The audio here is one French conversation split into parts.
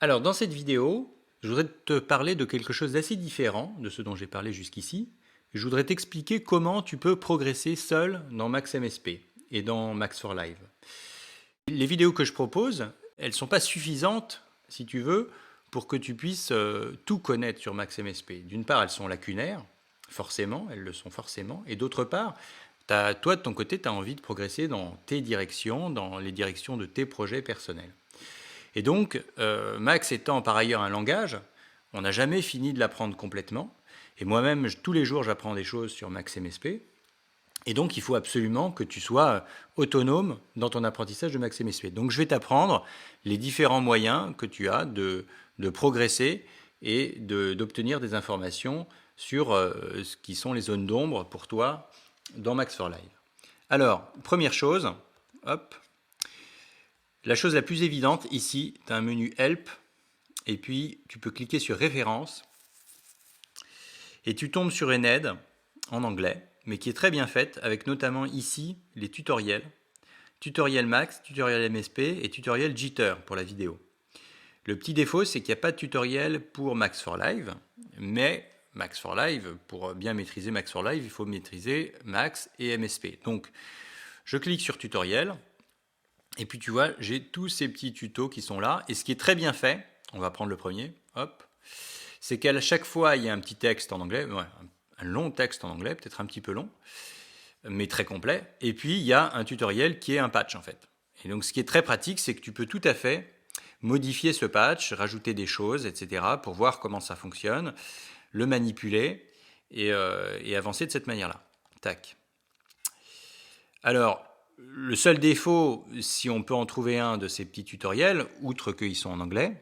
Alors, dans cette vidéo, je voudrais te parler de quelque chose d'assez différent de ce dont j'ai parlé jusqu'ici. Je voudrais t'expliquer comment tu peux progresser seul dans MaxMSP et dans Max for Live. Les vidéos que je propose, elles ne sont pas suffisantes, si tu veux, pour que tu puisses tout connaître sur MaxMSP. D'une part, elles sont lacunaires, forcément, elles le sont forcément, et d'autre part, toi de ton côté, tu as envie de progresser dans tes directions, dans les directions de tes projets personnels. Et donc, Max étant par ailleurs un langage, on n'a jamais fini de l'apprendre complètement. Et moi-même, tous les jours, j'apprends des choses sur Max MSP. Et donc, il faut absolument que tu sois autonome dans ton apprentissage de Max MSP. Donc, je vais t'apprendre les différents moyens que tu as de progresser et d'obtenir des informations sur ce qui sont les zones d'ombre pour toi dans Max for Live. Alors, première chose, hop, la chose la plus évidente ici, tu as un menu Help et puis tu peux cliquer sur Références et tu tombes sur une aide en anglais, mais qui est très bien faite avec notamment ici les tutoriels. Tutoriel Max, tutoriel MSP et tutoriel Jitter pour la vidéo. Le petit défaut, c'est qu'il n'y a pas de tutoriel pour Max for Live, mais Max for Live, pour bien maîtriser Max for Live, il faut maîtriser Max et MSP. Donc, je clique sur tutoriel, et puis tu vois, j'ai tous ces petits tutos qui sont là. Et ce qui est très bien fait, on va prendre le premier, hop, c'est qu'à chaque fois, il y a un petit texte en anglais, ouais, un long texte en anglais, peut-être un petit peu long, mais très complet. Et puis, il y a un tutoriel qui est un patch en fait. Et donc, ce qui est très pratique, c'est que tu peux tout à fait modifier ce patch, rajouter des choses, etc., pour voir comment ça fonctionne, le manipuler et avancer de cette manière-là. Tac. Alors, le seul défaut, si on peut en trouver un de ces petits tutoriels, outre qu'ils sont en anglais,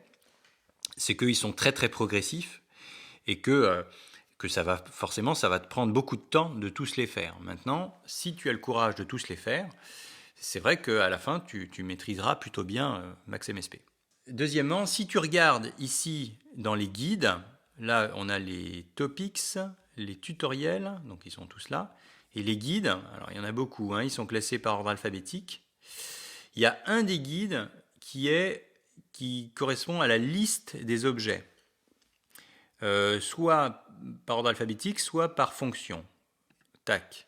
c'est qu'ils sont très très progressifs et que ça va forcément ça va te prendre beaucoup de temps de tous les faire. Maintenant, si tu as le courage de tous les faire, c'est vrai qu'à la fin, tu maîtriseras plutôt bien Max MSP. Deuxièmement, si tu regardes ici dans les guides, là on a les topics, les tutoriels, donc ils sont tous là, et les guides, alors il y en a beaucoup, hein, ils sont classés par ordre alphabétique. Il y a un des guides qui correspond à la liste des objets, soit par ordre alphabétique, soit par fonction. Tac.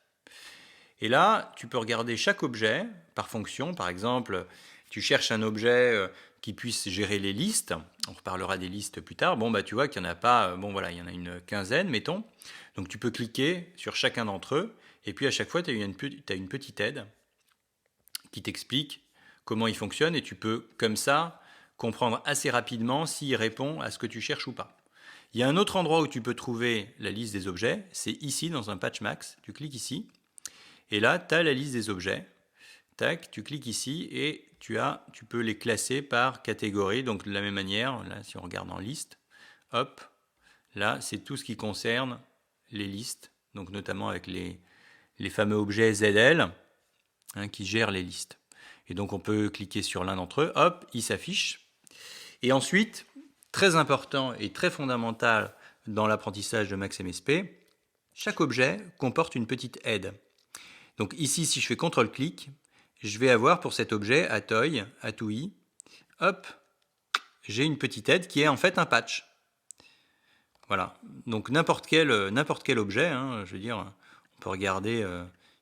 Et là, tu peux regarder chaque objet par fonction. Par exemple, tu cherches un objet qui puisse gérer les listes. On reparlera des listes plus tard. Bon, bah, tu vois qu'il n'y en a pas, bon, voilà, il y en a une quinzaine, mettons. Donc, tu peux cliquer sur chacun d'entre eux. Et puis, à chaque fois, tu as une petite aide qui t'explique comment il fonctionne. Et tu peux, comme ça, comprendre assez rapidement s'il répond à ce que tu cherches ou pas. Il y a un autre endroit où tu peux trouver la liste des objets. C'est ici, dans un patch max. Tu cliques ici. Et là, tu as la liste des objets. Tac, tu cliques ici et tu peux les classer par catégorie. Donc de la même manière, là, si on regarde en liste, hop, là, c'est tout ce qui concerne les listes. Donc notamment avec les fameux objets ZL hein, qui gèrent les listes. Et donc on peut cliquer sur l'un d'entre eux, hop, il s'affiche. Et ensuite, très important et très fondamental dans l'apprentissage de MaxMSP, chaque objet comporte une petite aide. Donc ici, si je fais CTRL-clic, je vais avoir pour cet objet, Atoi, hop, j'ai une petite aide qui est en fait un patch. Voilà, donc n'importe quel objet, hein, je veux dire, on peut regarder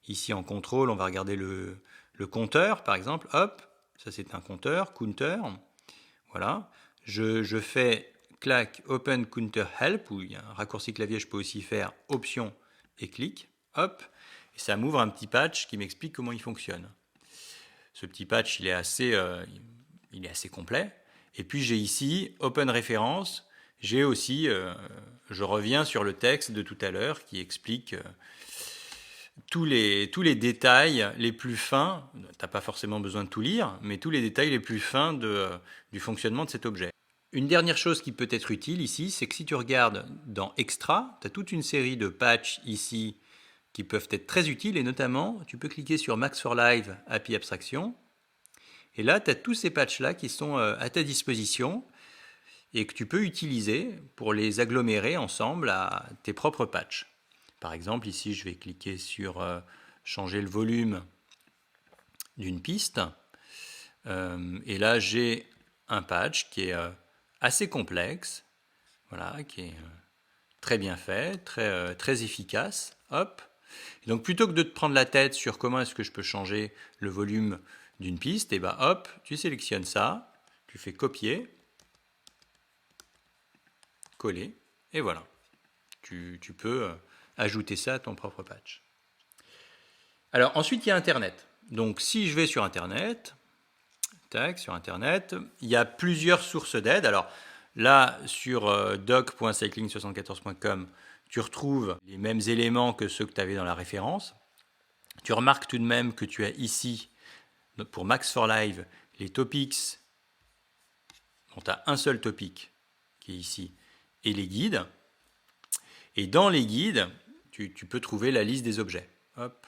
ici en contrôle, on va regarder le compteur par exemple, hop, ça c'est un compteur, counter, voilà. Je fais clac, open counter help, où il y a un raccourci clavier, je peux aussi faire option et clic, hop, et ça m'ouvre un petit patch qui m'explique comment il fonctionne. Ce petit patch, il est assez complet. Et puis j'ai ici Open Référence. J'ai aussi, je reviens sur le texte de tout à l'heure qui explique tous les détails les plus fins. Tu n'as pas forcément besoin de tout lire, mais tous les détails les plus fins du fonctionnement de cet objet. Une dernière chose qui peut être utile ici, c'est que si tu regardes dans Extra, tu as toute une série de patchs ici qui peuvent être très utiles et notamment, tu peux cliquer sur Max for Live API Abstraction. Et là, tu as tous ces patchs-là qui sont à ta disposition et que tu peux utiliser pour les agglomérer ensemble à tes propres patchs. Par exemple, ici, je vais cliquer sur changer le volume d'une piste. Et là, j'ai un patch qui est assez complexe, voilà, qui est très bien fait, très efficace. Hop. Et donc plutôt que de te prendre la tête sur comment est-ce que je peux changer le volume d'une piste, et ben hop, tu sélectionnes ça, tu fais copier, coller, et voilà. Tu peux ajouter ça à ton propre patch. Alors ensuite il y a Internet. Donc si je vais sur Internet, tac, sur Internet, il y a plusieurs sources d'aide. Alors là sur doc.cycling74.com, tu retrouves les mêmes éléments que ceux que tu avais dans la référence. Tu remarques tout de même que tu as ici, pour Max for Live, les topics. Donc tu as un seul topic qui est ici, et les guides. Et dans les guides, tu peux trouver la liste des objets. Hop,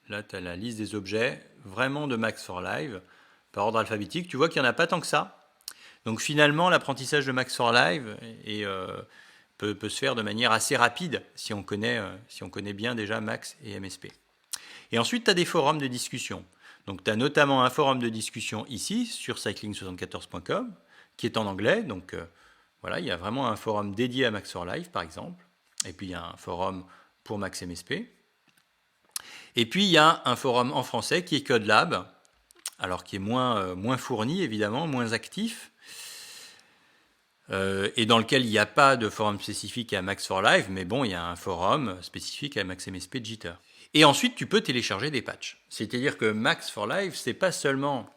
là tu as la liste des objets vraiment de Max for Live par ordre alphabétique. Tu vois qu'il n'y en a pas tant que ça. Donc finalement, l'apprentissage de Max for Live peut se faire de manière assez rapide si on connaît bien déjà Max et MSP. Et ensuite, tu as des forums de discussion. Donc tu as notamment un forum de discussion ici sur cycling74.com qui est en anglais. Donc voilà, il y a vraiment un forum dédié à Max for Live par exemple. Et puis il y a un forum pour Max MSP. Et puis il y a un forum en français qui est CodeLab, alors qui est moins fourni évidemment, moins actif, et dans lequel il n'y a pas de forum spécifique à Max for Live, mais bon, il y a un forum spécifique à Max MSP Jitter. Et ensuite, tu peux télécharger des patchs. C'est-à-dire que Max for Live, c'est pas seulement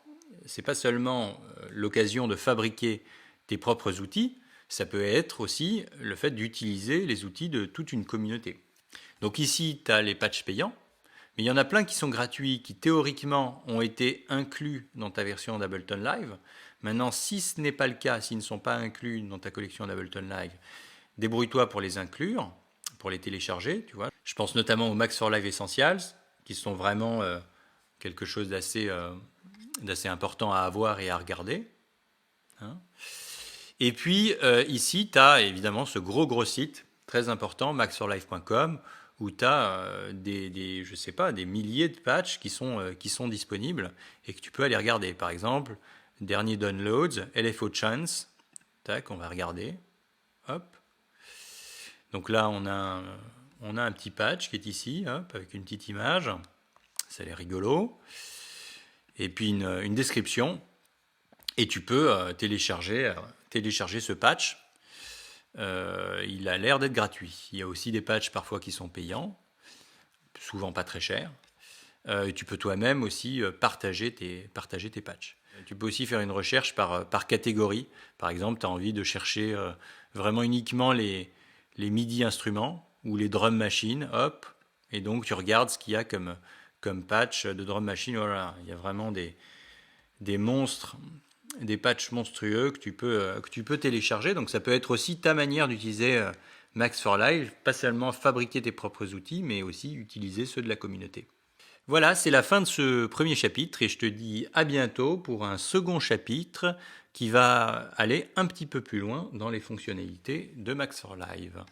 l'occasion de fabriquer tes propres outils, ça peut être aussi le fait d'utiliser les outils de toute une communauté. Donc ici, tu as les patchs payants, mais il y en a plein qui sont gratuits, qui théoriquement ont été inclus dans ta version d'Ableton Live. Maintenant, si ce n'est pas le cas, s'ils ne sont pas inclus dans ta collection d'Ableton Live, débrouille-toi pour les inclure, pour les télécharger, tu vois. Je pense notamment aux Max for Live Essentials, qui sont vraiment quelque chose d'assez important à avoir et à regarder. Hein. Et puis ici, tu as évidemment ce gros site très important, maxforlive.com, où tu as des milliers de patchs qui sont disponibles et que tu peux aller regarder. Par exemple, dernier downloads, LFO Chance. Tac, on va regarder. Hop. Donc là, on a un petit patch qui est ici, hop, avec une petite image. Ça a l'air rigolo. Et puis une description. Et tu peux télécharger ce patch. Il a l'air d'être gratuit. Il y a aussi des patchs parfois qui sont payants, souvent pas très chers. Et tu peux toi-même aussi partager tes patchs. Tu peux aussi faire une recherche par catégorie. Par exemple, tu as envie de chercher vraiment uniquement les MIDI instruments ou les drum machines, hop, et donc tu regardes ce qu'il y a comme patch de drum machine. Voilà, il y a vraiment des monstres, des patchs monstrueux que tu peux télécharger. Donc ça peut être aussi ta manière d'utiliser Max for Live, pas seulement fabriquer tes propres outils, mais aussi utiliser ceux de la communauté. Voilà, c'est la fin de ce premier chapitre et je te dis à bientôt pour un second chapitre qui va aller un petit peu plus loin dans les fonctionnalités de Max for Live.